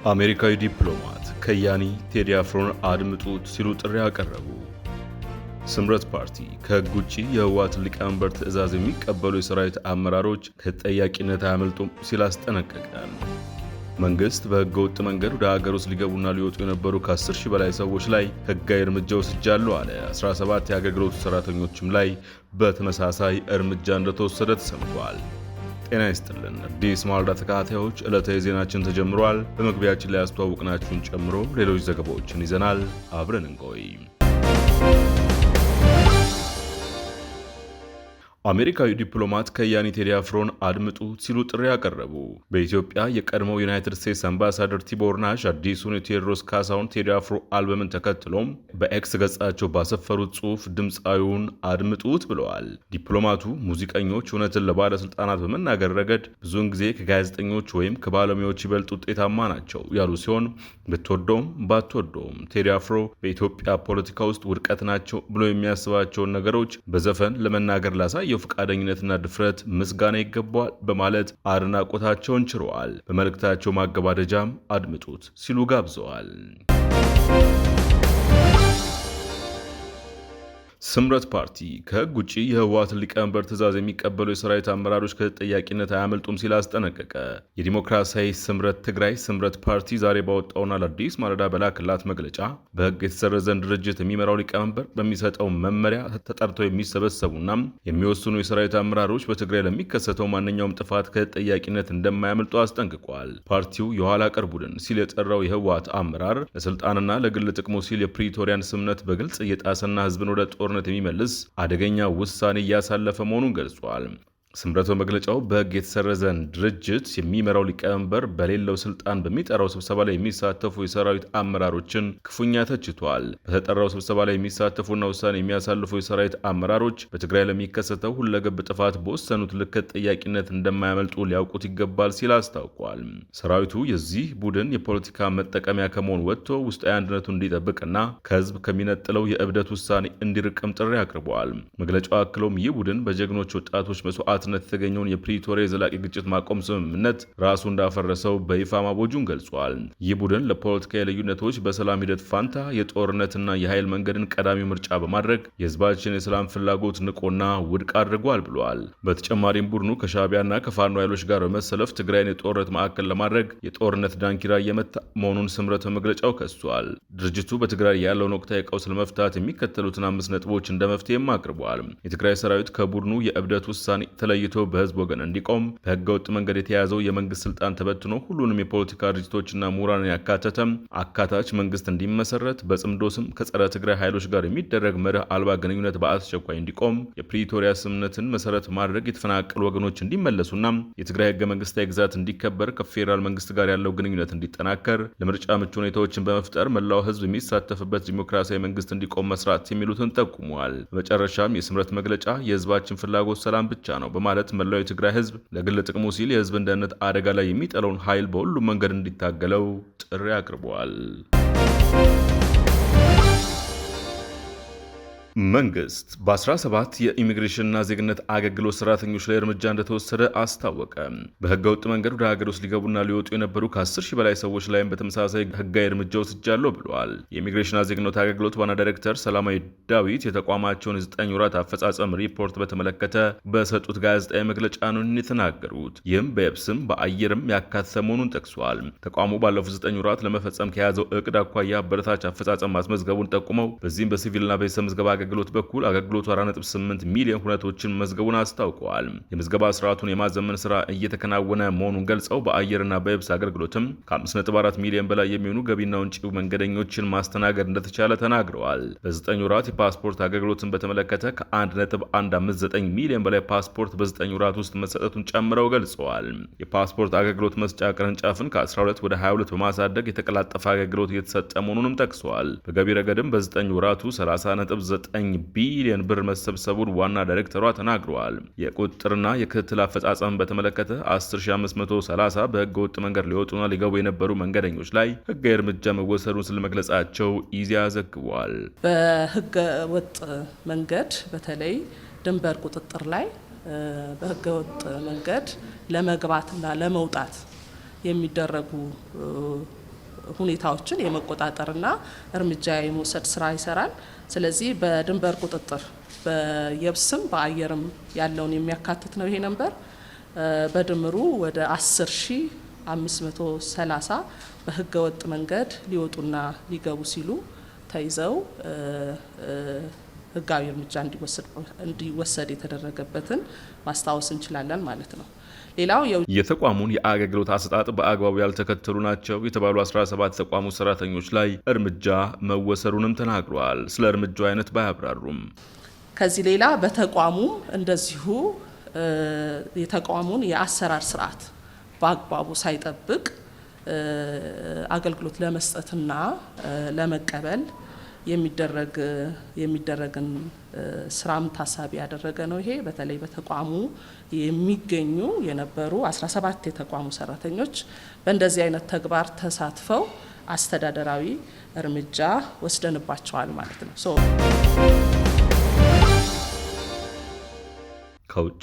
አሜሪካዊ ዲፕሎማት ከያኒ ቴዲ አፍሮን አድምጡት ሲሉ ጥሪ አቀረቡ። ስምረት ፓርቲ ከሕግ ውጪ የህወሓትን ሊቀመንበር ትዕዛዝ የሚቀበሉ የሰራዊት አመራሮች ከተጠያቂነት አያመልጡም ሲል አስጠነቀቀ። መንግስት በሕገ ወጥ መንገድ ወደ ሀገር ውስጥ ሊገቡና ሊወጡ የነበሩ ከ10 ሺህ በላይ ሰዎች ላይ ሕጋዊ እርምጃ ወስጃለሁ አለ። 17 የአገልግሎቱ ሰራተኞችም ላይ በተመሳሳይ እርምጃ እንደተወሰደ ተሰምቷል። ጤና ይስጥልን አዲስ ማለዳ ተከታታዮች፣ ዕለታዊ ዜናችን ተጀምሯል። በመግቢያችን ላይ ያስተዋወቅናችሁን ጨምሮ ሌሎች ዘገባዎችን ይዘናል። አብረን እንቆይ። አሜሪካዊ ዲፕሎማት ከያኒ ቴዲ አፍሮን አድምጡት ሲሉ ጥሪ ያቀረቡ። በኢትዮጵያ የቀድሞው ዩናይትድ ስቴትስ አምባሳደር ቲቦር ናሽ አዲሱን የቴዎድሮስ ካሳሁን ቴዲ አፍሮ አልበምን ተከትሎም በኤክስ ገጻቸው ባሰፈሩት ጽሑፍ ድምፃዊውን አድምጡት ብለዋል። ዲፕሎማቱ ሙዚቀኞች እውነትን ለባለስልጣናት በመናገር ረገድ ብዙውን ጊዜ ከጋዜጠኞች ወይም ከባለሙያዎች ይበልጥ ውጤታማ ናቸው ያሉ ሲሆን ብትወደውም ባትወደውም ቴዲ አፍሮ በኢትዮጵያ ፖለቲካ ውስጥ ውድቀት ናቸው ብሎ የሚያስባቸውን ነገሮች በዘፈን ለመናገር ላሳየው ፈቃደኝነትና ድፍረት ምስጋና ይገባዋል በማለት አድናቆታቸውን ችረዋል። በመልእክታቸው ማገባደጃም አድምጡት ሲሉ ጋብዘዋል። ስምረት ፓርቲ ከሕግ ውጪ የህወሓትን ሊቀመንበር ትዕዛዝ የሚቀበሉ የሰራዊት አመራሮች ከተጠያቂነት አያመልጡም ሲል አስጠነቀቀ። የዲሞክራሲያዊ ስምረት ትግራይ ስምረት ፓርቲ ዛሬ ባወጣውና ለአዲስ ማለዳ በላክላት መግለጫ በሕግ የተሰረዘን ድርጅት የሚመራው ሊቀመንበር በሚሰጠው መመሪያ ተጠርተው የሚሰበሰቡና የሚወስኑ የሰራዊት አመራሮች በትግራይ ለሚከሰተው ማንኛውም ጥፋት ከተጠያቂነት እንደማያመልጡ አስጠንቅቋል። ፓርቲው የኋላ ቀር ቡድን ሲል የጠራው የህወሓት አመራር ለስልጣንና ለግል ጥቅሙ ሲል የፕሪቶሪያን ስምምነት በግልጽ እየጣሰና ህዝብን ወደ ጦርነት የሚመልስ አደገኛ ውሳኔ እያሳለፈ መሆኑን ገልጿል። ስምረት በመግለጫው በሕግ የተሰረዘን ድርጅት የሚመራው ሊቀመንበር በሌለው ስልጣን በሚጠራው ስብሰባ ላይ የሚሳተፉ የሰራዊት አመራሮችን ክፉኛ ተችቷል። በተጠራው ስብሰባ ላይ የሚሳተፉና ውሳኔ የሚያሳልፉ የሰራዊት አመራሮች በትግራይ ለሚከሰተው ሁለገብ ጥፋት በወሰኑት ልክ ተጠያቂነት እንደማያመልጡ ሊያውቁት ይገባል ሲል አስታውቋል። ሰራዊቱ የዚህ ቡድን የፖለቲካ መጠቀሚያ ከመሆን ወጥቶ ውስጣዊ አንድነቱን እንዲጠብቅና ከህዝብ ከሚነጥለው የእብደት ውሳኔ እንዲርቅም ጥሪ አቅርበዋል። መግለጫው አክሎም ይህ ቡድን በጀግኖች ወጣቶች መስዋዕት የተገኘውን የፕሪቶሪያ የዘላቂ ግጭት ማቆም ስምምነት ራሱ እንዳፈረሰው በይፋ ማወጁን ገልጿል። ይህ ቡድን ለፖለቲካዊ ልዩነቶች በሰላም ሂደት ፋንታ የጦርነትና የኃይል መንገድን ቀዳሚ ምርጫ በማድረግ የህዝባችን የሰላም ፍላጎት ንቆና ውድቅ አድርጓል ብሏል። በተጨማሪም ቡድኑ ከሻዕቢያና ከፋኖ ኃይሎች ጋር በመሰለፍ ትግራይን የጦርነት ማዕከል ለማድረግ የጦርነት ዳንኪራ እየመታ መሆኑን ስምረት በመግለጫው ከሷል። ድርጅቱ በትግራይ ያለውን ወቅታዊ ቀውስ ለመፍታት የሚከተሉትን 5 ነጥቦች እንደ መፍትሄም አቅርበዋል። የትግራይ ሰራዊት ከቡድኑ የእብደት ውሳኔ ተለይቶ በህዝብ ወገን እንዲቆም፣ በህገ ወጥ መንገድ የተያዘው የመንግስት ስልጣን ተበትኖ ሁሉንም የፖለቲካ ድርጅቶችና ምሁራንን ያካተተም አካታች መንግስት እንዲመሰረት፣ በጽምዶ ስም ከጸረ ትግራይ ኃይሎች ጋር የሚደረግ መርህ አልባ ግንኙነት በአስቸኳይ እንዲቆም፣ የፕሪቶሪያ ስምምነትን መሰረት ማድረግ የተፈናቀሉ ወገኖች እንዲመለሱና የትግራይ ህገ መንግስታዊ ግዛት እንዲከበር፣ ከፌዴራል መንግስት ጋር ያለው ግንኙነት እንዲጠናከር፣ ለምርጫ ምቹ ሁኔታዎችን በመፍጠር መላው ህዝብ የሚሳተፍበት ዲሞክራሲያዊ መንግስት እንዲቆም መስራት የሚሉትን ጠቁመዋል። በመጨረሻም የስምረት መግለጫ የህዝባችን ፍላጎት ሰላም ብቻ ነው በማለት መላው የትግራይ ህዝብ ለግል ጥቅሙ ሲል የህዝብን ደህንነት አደጋ ላይ የሚጠለውን ኃይል በሁሉም መንገድ እንዲታገለው ጥሪ አቅርበዋል። መንግስት በ17 የኢሚግሬሽንና ዜግነት አገልግሎት ሰራተኞች ላይ እርምጃ እንደተወሰደ አስታወቀ። በህገ ወጥ መንገድ ወደ ሀገር ውስጥ ሊገቡና ሊወጡ የነበሩ ከ10 ሺህ በላይ ሰዎች ላይም በተመሳሳይ ህጋዊ እርምጃ ወስጃለሁ ብለዋል። የኢሚግሬሽንና ዜግነት አገልግሎት ዋና ዳይሬክተር ሰላማዊ ዳዊት የተቋማቸውን 9 ወራት አፈጻጸም ሪፖርት በተመለከተ በሰጡት ጋዜጣዊ መግለጫ ነው የተናገሩት። ይህም በየብስም በአየርም ያካተተ መሆኑን ጠቅሷል። ተቋሙ ባለፉት 9 ወራት ለመፈጸም ከያዘው እቅድ አኳያ አበረታች አፈጻጸም ማስመዝገቡን ጠቁመው በዚህም በሲቪልና ቤተሰብ ምዝገባ አገልግሎት በኩል አገልግሎቱ 4.8 ሚሊዮን ሁነቶችን መዝገቡን አስታውቀዋል። የምዝገባ ስርዓቱን የማዘመን ስራ እየተከናወነ መሆኑን ገልጸው በአየርና በየብስ አገልግሎትም ከ5.4 ሚሊዮን በላይ የሚሆኑ ገቢና ውጭ መንገደኞችን ማስተናገድ እንደተቻለ ተናግረዋል። በ9 ወራት የፓስፖርት አገልግሎትን በተመለከተ ከ1.159 ሚሊዮን በላይ ፓስፖርት በ9 ወራት ውስጥ መሰጠቱን ጨምረው ገልጸዋል። የፓስፖርት አገልግሎት መስጫ ቅርንጫፍን ከ12 ወደ 22 በማሳደግ የተቀላጠፈ አገልግሎት እየተሰጠ መሆኑንም ጠቅሰዋል። በገቢ ረገድም በ9 ወራቱ 30.9 ቢሊዮን ብር መሰብሰቡን ዋና ዳይሬክተሯ ተናግረዋል። የቁጥጥርና የክትትል አፈጻጸም በተመለከተ 10530 በህገ ወጥ መንገድ ሊወጡና ሊገቡ የነበሩ መንገደኞች ላይ ህጋዊ እርምጃ መወሰዱን ስለመግለጻቸው ኢዜአ ዘግቧል። በህገ ወጥ መንገድ በተለይ ድንበር ቁጥጥር ላይ በህገ ወጥ መንገድ ለመግባትና ለመውጣት የሚደረጉ ሁኔታዎችን የመቆጣጠርና እርምጃ የመውሰድ ስራ ይሰራል። ስለዚህ በድንበር ቁጥጥር በየብስም በአየርም ያለውን የሚያካትት ነው። ይሄ ነበር በድምሩ ወደ 10,530 በህገ ወጥ መንገድ ሊወጡና ሊገቡ ሲሉ ተይዘው ህጋዊ እርምጃ እንዲወሰድ የተደረገበትን ማስታወስ እንችላለን ማለት ነው። ሌላው የተቋሙን የአገልግሎት አሰጣጥ በአግባቡ ያልተከተሉ ናቸው የተባሉ 17 ተቋሙ ሰራተኞች ላይ እርምጃ መወሰዱንም ተናግረዋል። ስለ እርምጃው አይነት ባያብራሩም ከዚህ ሌላ በተቋሙም እንደዚሁ የተቋሙን የአሰራር ስርዓት በአግባቡ ሳይጠብቅ አገልግሎት ለመስጠትና ለመቀበል የሚደረግን ስራም ታሳቢ ያደረገ ነው። ይሄ በተለይ በተቋሙ የሚገኙ የነበሩ 17 የተቋሙ ሰራተኞች በእንደዚህ አይነት ተግባር ተሳትፈው አስተዳደራዊ እርምጃ ወስደንባቸዋል ማለት ነው። ከውጭ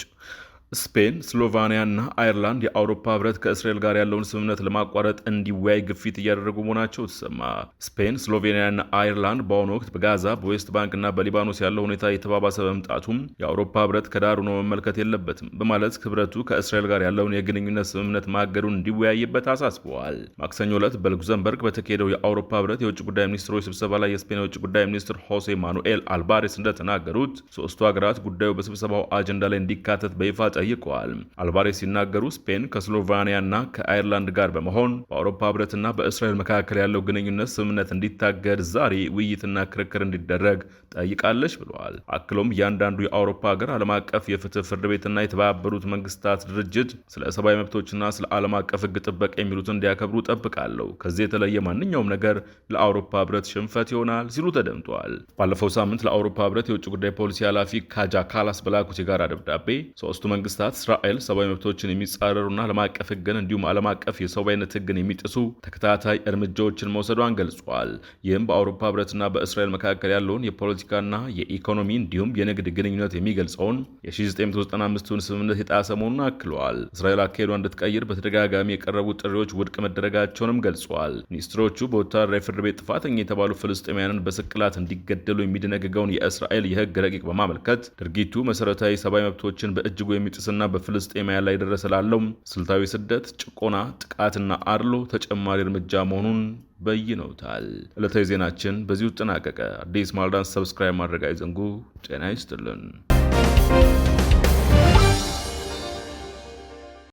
ስፔን፣ ስሎቬኒያና አየርላንድ የአውሮፓ ህብረት ከእስራኤል ጋር ያለውን ስምምነት ለማቋረጥ እንዲወያይ ግፊት እያደረጉ መሆናቸው ተሰማ። ስፔን፣ ስሎቬኒያና አየርላንድ በአሁኑ ወቅት በጋዛ በዌስት ባንክና በሊባኖስ ያለው ሁኔታ የተባባሰ በመምጣቱም የአውሮፓ ህብረት ከዳር ሆኖ መመልከት የለበትም በማለት ህብረቱ ከእስራኤል ጋር ያለውን የግንኙነት ስምምነት ማገዱን እንዲወያይበት አሳስበዋል። ማክሰኞ ዕለት በሉክዘምበርግ በተካሄደው የአውሮፓ ህብረት የውጭ ጉዳይ ሚኒስትሮች ስብሰባ ላይ የስፔን የውጭ ጉዳይ ሚኒስትር ሆሴ ማኑኤል አልባሬስ እንደተናገሩት ሶስቱ ሀገራት ጉዳዩ በስብሰባው አጀንዳ ላይ እንዲካተት በይፋ ጠይቀዋል። አልባሬስ ሲናገሩ ስፔን ከስሎቬኒያና ከአየርላንድ ጋር በመሆን በአውሮፓ ህብረትና በእስራኤል መካከል ያለው ግንኙነት ስምምነት እንዲታገድ ዛሬ ውይይትና ክርክር እንዲደረግ ጠይቃለች ብለዋል። አክሎም እያንዳንዱ የአውሮፓ ሀገር ዓለም አቀፍ የፍትህ ፍርድ ቤትና የተባበሩት መንግስታት ድርጅት ስለ ሰብአዊ መብቶችና ስለ ዓለም አቀፍ ህግ ጥበቃ የሚሉትን እንዲያከብሩ ጠብቃለሁ። ከዚህ የተለየ ማንኛውም ነገር ለአውሮፓ ህብረት ሽንፈት ይሆናል ሲሉ ተደምጠዋል። ባለፈው ሳምንት ለአውሮፓ ህብረት የውጭ ጉዳይ ፖሊሲ ኃላፊ ካጃ ካላስ በላኩት የጋራ ደብዳቤ ሶስቱ መንግስታት እስራኤል ሰብአዊ መብቶችን የሚጻረሩና ዓለም አቀፍ ህግን እንዲሁም ዓለም አቀፍ የሰብአዊነት ህግን የሚጥሱ ተከታታይ እርምጃዎችን መውሰዷን ገልጿል። ይህም በአውሮፓ ህብረትና በእስራኤል መካከል ያለውን የፖለቲካና የኢኮኖሚ እንዲሁም የንግድ ግንኙነት የሚገልጸውን የ1995ቱን ስምምነት የጣሰ መሆኑን አክለዋል። እስራኤል አካሄዷ እንድትቀይር በተደጋጋሚ የቀረቡ ጥሪዎች ውድቅ መደረጋቸውንም ገልጿል። ሚኒስትሮቹ በወታደራዊ ፍርድ ቤት ጥፋተኛ የተባሉ ፍልስጤማውያንን በስቅላት እንዲገደሉ የሚደነግገውን የእስራኤል የህግ ረቂቅ በማመልከት ድርጊቱ መሰረታዊ ሰብአዊ መብቶችን በእጅጉ የሚጥስና በፍልስጤማውያን ላይ ደረሰ ላለው ስልታዊ ስደት፣ ጭቆና፣ ጥቃትና አድሎ ተጨማሪ እርምጃ መሆኑን በይነውታል። ዕለታዊ ዜናችን በዚሁ ተጠናቀቀ። አዲስ ማለዳን ሰብስክራይብ ማድረግ አይዘንጉ። ጤና ይስጥልን።